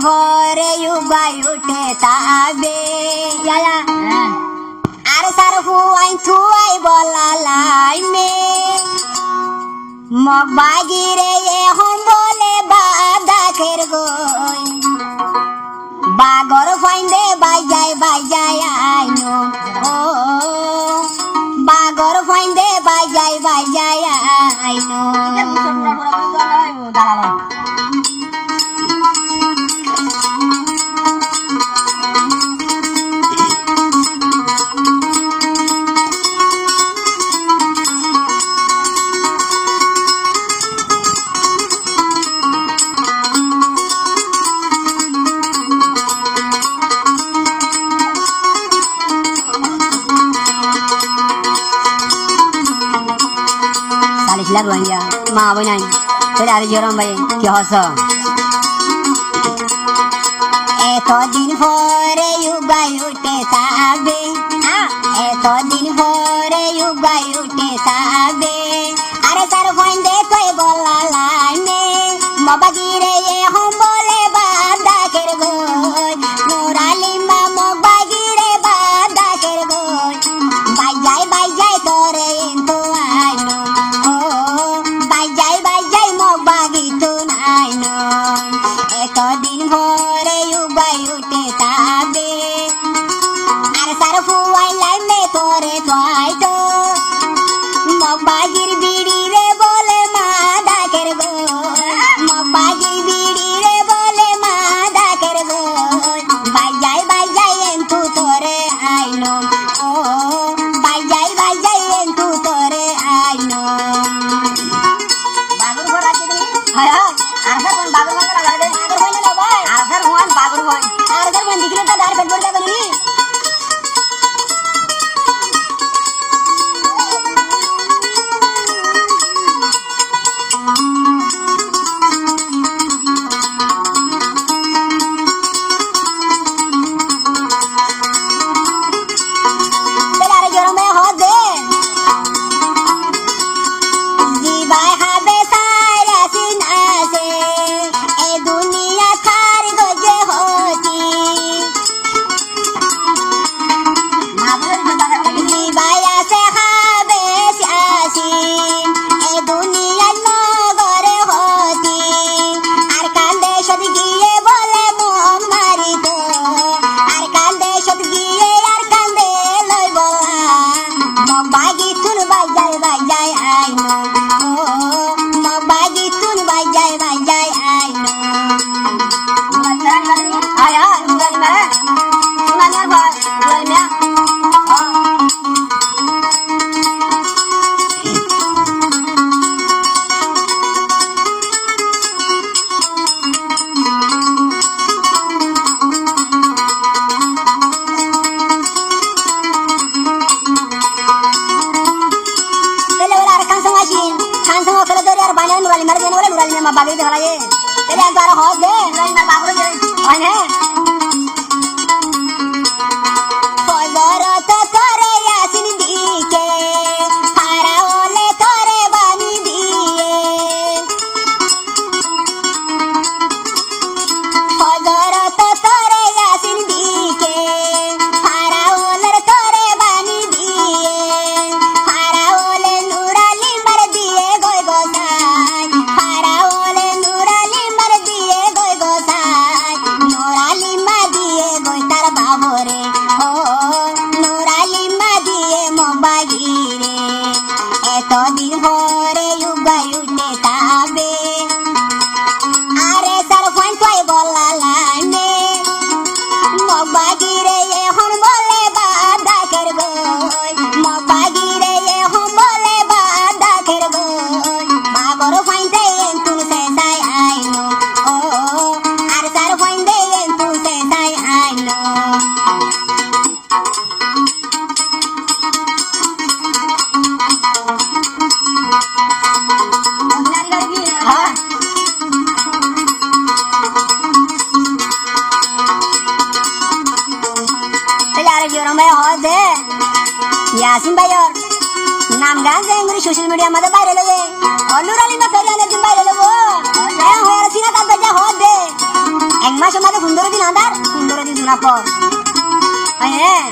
ভরে উবাই উঠে তাবে আর সার হুয়াই থুয়াই বলালাই মে মগ বাগিরে এখন বলে বাদা খের গই বাগর ফাইন্দে বাই যায় আইনো ও বাগর ফাইন্দে বাই যায় আইনো Salah luang dia, ma boy nai, tadi hari joran bay, kya hosa? Eto din hore ubai utte sabe, eto din hore ubai utte sabe, are sar hoinde koi bola lane, mabagire ye hom bole bada kergoy, nurali ma mabagire bada kergoy, bay jai tore into aino. Din hore ubai utte tabe ar sar fuai lai me tore toai to mobagir bidi re bole ma da ker go mobagir bidi re bole ma da ker go bai jai entu tore aino o bai jai entu tore aino bagur gora chini haya arsa kon bagur gora lagade आर्गर बन दिखलो तो दार पेट बोल के बनी तेरे जोरों में हो दे जी बाय हाबे सारा सिना से ए दुनिया खार गोजे होती बाया से हाबे सियासी ए दुनिया नगरे होती আর কান্দে সদ গিয়ে বলে মন মারি তো আর কান্দে সদ গিয়ে আর কান্দে লই বলা মগ বাগি তুন বাই যায় আইনো ও মগ বাগি তুন বাই যায় আইনো আয়া উগানি মারা উগানি আর ভাই উগানি না नूराली में बागरी दिखला ये तेरे अंदर हो दे नूराली में बागरो दे और है फजर तो करे यासिन दी के खारा ओले करे बानी दिए फजर तो करे यासिन दी के खारा ओले करे बानी दिए खारा ओले नूराली मर दिए गोय गोसाई नूराली मा दिए गोय तार बाबोरे ओ नूराली मा दिए मोबागिरे एतो दिन होरे उबाई उठे ताबे आरे सर फाइन तोय बोला लाने मोबागिरे ये हन बोले बादा कर गोय मोबागिरे ये हन बोले बादा कर गोय बाबर फाइन दे तुन से साई आइनो ओ आर सर फाइन दे तुन से साई आइनो हाँ जोरों में हो दे यासिन भाई और नाम गान से इंग्लिश सोशल मीडिया में बाहर लगे और नूराली में पहले ने दिन बाहर लगो ए हो सीना का बजा हो दे एक সন্ধ্যাতে 15 দিন আন্দার 15 দিন শোনা পর হ্যাঁ